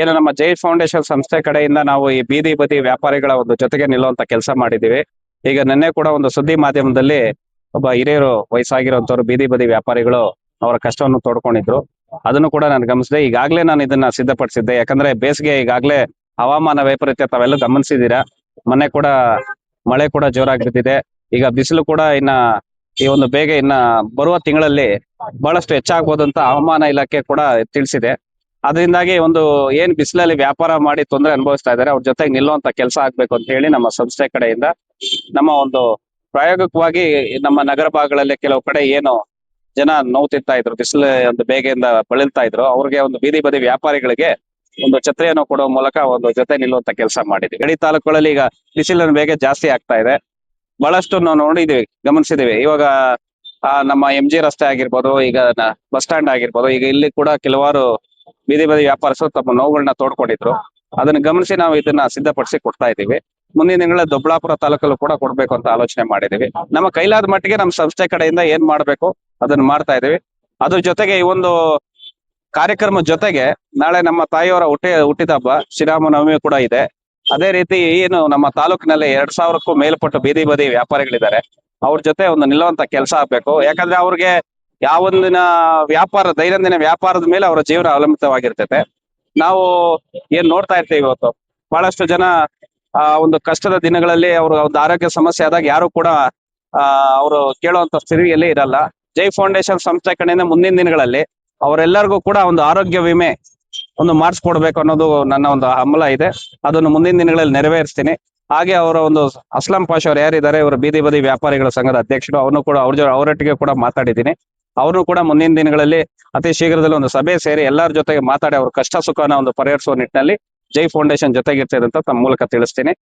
ಏನು ನಮ್ಮ ಜೈ ಫೌಂಡೇಶನ್ ಸಂಸ್ಥೆ ಕಡೆಯಿಂದ ನಾವು ಈ ಬೀದಿ ಬದಿ ವ್ಯಾಪಾರಿಗಳ ಒಂದು ಜೊತೆಗೆ ನಿಲ್ಲುವಂತ ಕೆಲಸ ಮಾಡಿದೀವಿ. ಈಗ ನಿನ್ನೆ ಕೂಡ ಒಂದು ಸುದ್ದಿ ಮಾಧ್ಯಮದಲ್ಲಿ ಒಬ್ಬ ಹಿರಿಯರು ವಯಸ್ಸಾಗಿರುವಂತವ್ರು ಬೀದಿ ಬದಿ ವ್ಯಾಪಾರಿಗಳು ಅವರ ಕಷ್ಟವನ್ನು ತೋಡ್ಕೊಂಡಿದ್ರು. ಅದನ್ನು ಕೂಡ ನಾನು ಗಮನಿಸಿದೆ. ಈಗಾಗಲೇ ನಾನು ಇದನ್ನ ಸಿದ್ಧಪಡಿಸಿದ್ದೆ. ಯಾಕಂದ್ರೆ ಬೇಸಿಗೆ ಈಗಾಗಲೇ ಹವಾಮಾನ ವೈಪರೀತ್ಯ ತಾವೆಲ್ಲ ಗಮನಿಸಿದೀರಾ. ಮೊನ್ನೆ ಕೂಡ ಮಳೆ ಕೂಡ ಜೋರಾಗಿ ಬಿದ್ದಿದೆ. ಈಗ ಬಿಸಿಲು ಕೂಡ ಈ ಒಂದು ಬೇಗ ಬರುವ ತಿಂಗಳಲ್ಲಿ ಬಹಳಷ್ಟು ಹೆಚ್ಚಾಗಬಹುದು ಅಂತ ಹವಾಮಾನ ಇಲಾಖೆ ಕೂಡ ತಿಳಿಸಿದೆ. ಅದರಿಂದಾಗಿ ಒಂದು ಏನ್ ಬಿಸಿಲಲ್ಲಿ ವ್ಯಾಪಾರ ಮಾಡಿ ತೊಂದರೆ ಅನುಭವಿಸ್ತಾ ಇದ್ದಾರೆ ಅವ್ರ ಜೊತೆಗೆ ನಿಲ್ಲುವಂತ ಕೆಲಸ ಆಗ್ಬೇಕು ಅಂತ ಹೇಳಿ ನಮ್ಮ ಸಂಸ್ಥೆ ಕಡೆಯಿಂದ ನಮ್ಮ ಒಂದು ಪ್ರಾಯೋಗಿಕವಾಗಿ ನಮ್ಮ ನಗರ ಭಾಗಗಳಲ್ಲಿ ಕೆಲವು ಕಡೆ ಏನು ಜನ ನೋವು ತಿಂತಾ ಇದ್ರು, ಬಿಸಿಲು ಒಂದು ಬೇಗೆಯಿಂದ ಬಳಲ್ತಾ ಇದ್ರು, ಅವ್ರಿಗೆ ಒಂದು ಬೀದಿ ಬದಿ ವ್ಯಾಪಾರಿಗಳಿಗೆ ಒಂದು ಛತ್ರಿಯನ್ನು ಕೊಡುವ ಮೂಲಕ ಒಂದು ಜೊತೆ ನಿಲ್ಲುವಂತ ಕೆಲಸ ಮಾಡಿದ್ವಿ. ಗಡಿ ತಾಲೂಕುಗಳಲ್ಲಿ ಈಗ ಬಿಸಿಲಿನ ಬೇಗ ಜಾಸ್ತಿ ಆಗ್ತಾ ಇದೆ. ಬಹಳಷ್ಟು ನಾವು ನೋಡಿದೀವಿ, ಗಮನಿಸಿದೀವಿ. ಇವಾಗ ನಮ್ಮ MG ರಸ್ತೆ ಆಗಿರ್ಬೋದು, ಈಗ ಬಸ್ ಸ್ಟ್ಯಾಂಡ್ ಆಗಿರ್ಬೋದು, ಈಗ ಇಲ್ಲಿ ಕೂಡ ಕೆಲವಾರು ಬೀದಿ ಬದಿ ವ್ಯಾಪಾರಸ್ಥರು ತಮ್ಮ ನೋವುಗಳನ್ನ ತೋಡ್ಕೊಂಡಿದ್ರು. ಅದನ್ನ ಗಮನಿಸಿ ನಾವು ಇದನ್ನ ಸಿದ್ಧಪಡಿಸಿ ಕೊಡ್ತಾ ಇದ್ದೀವಿ. ಮುಂದಿನ ದಿನಗಳಲ್ಲಿ ದೊಡ್ಡಬಳ್ಳಾಪುರ ತಾಲೂಕಲ್ಲೂ ಕೂಡ ಕೊಡ್ಬೇಕು ಅಂತ ಆಲೋಚನೆ ಮಾಡಿದೀವಿ. ನಮ್ಮ ಕೈಲಾದ ಮಟ್ಟಿಗೆ ನಮ್ಮ ಸಂಸ್ಥೆ ಕಡೆಯಿಂದ ಏನ್ ಮಾಡ್ಬೇಕು ಅದನ್ನ ಮಾಡ್ತಾ ಇದೀವಿ. ಅದ್ರ ಜೊತೆಗೆ ಈ ಒಂದು ಕಾರ್ಯಕ್ರಮದ ಜೊತೆಗೆ ನಾಳೆ ನಮ್ಮ ತಾಯಿಯವರ ಹುಟ್ಟಿದ ಹಬ್ಬ ಶ್ರೀರಾಮನವಮಿ ಕೂಡ ಇದೆ. ಅದೇ ರೀತಿ ಏನು ನಮ್ಮ ತಾಲೂಕಿನಲ್ಲಿ 2000ಕ್ಕೂ ಮೇಲ್ಪಟ್ಟು ಬೀದಿ ಬದಿ ವ್ಯಾಪಾರಿಗಳಿದ್ದಾರೆ. ಅವ್ರ ಜೊತೆ ಒಂದು ನಿಲ್ಲುವಂತ ಕೆಲಸ ಆಗ್ಬೇಕು. ಯಾಕಂದ್ರೆ ಅವ್ರಿಗೆ ಯಾವೊಂದಿನ ದೈನಂದಿನ ವ್ಯಾಪಾರದ ಮೇಲೆ ಅವರ ಜೀವನ ಅವಲಂಬಿತವಾಗಿರ್ತೈತೆ. ನಾವು ಏನ್ ನೋಡ್ತಾ ಇರ್ತೀವಿ ಇವತ್ತು ಬಹಳಷ್ಟು ಜನ ಒಂದು ಕಷ್ಟದ ದಿನಗಳಲ್ಲಿ ಅವ್ರ ಒಂದು ಆರೋಗ್ಯ ಸಮಸ್ಯೆ ಆದಾಗ ಯಾರು ಕೂಡ ಅವರು ಕೇಳುವಂತ ಸ್ಥಿತಿಯಲ್ಲಿ ಇರಲ್ಲ. ಜೈ ಫೌಂಡೇಶನ್ ಸಂಸ್ಥೆ ಕಡೆಯಿಂದ ಮುಂದಿನ ದಿನಗಳಲ್ಲಿ ಅವರೆಲ್ಲರಿಗೂ ಕೂಡ ಒಂದು ಆರೋಗ್ಯ ವಿಮೆ ಒಂದು ಮಾಡಿಸ್ಕೊಡ್ಬೇಕು ಅನ್ನೋದು ನನ್ನ ಒಂದು ಹಂಬಲ ಇದೆ. ಅದನ್ನು ಮುಂದಿನ ದಿನಗಳಲ್ಲಿ ನೆರವೇರಿಸ್ತೀನಿ. ಹಾಗೆ ಅವರ ಒಂದು ಅಸ್ಲಂ ಪಾಷ್ ಅವ್ರು ಯಾರಿದ್ದಾರೆ, ಇವರು ಬೀದಿ ಬದಿ ವ್ಯಾಪಾರಿಗಳ ಸಂಘದ ಅಧ್ಯಕ್ಷರು, ಅವನು ಕೂಡ ಅವರೊಟ್ಟಿಗೆ ಕೂಡ ಮಾತಾಡಿದ್ದೀನಿ. ಅವ್ರನ್ನು ಕೂಡ ಮುಂದಿನ ದಿನಗಳಲ್ಲಿ ಅತಿ ಶೀಘ್ರದಲ್ಲಿ ಒಂದು ಸಭೆ ಸೇರಿ ಎಲ್ಲರ ಜೊತೆಗೆ ಮಾತಾಡಿ ಅವ್ರ ಕಷ್ಟ ಸುಖನ ಒಂದು ಪರಿಹರಿಸುವ ನಿಟ್ಟಿನಲ್ಲಿ ಜೈ ಫೌಂಡೇಶನ್ ಜೊತೆಗಿರ್ತದೆ ಅಂತ ತಮ್ಮ ಮೂಲಕ ತಿಳಿಸ್ತೀನಿ.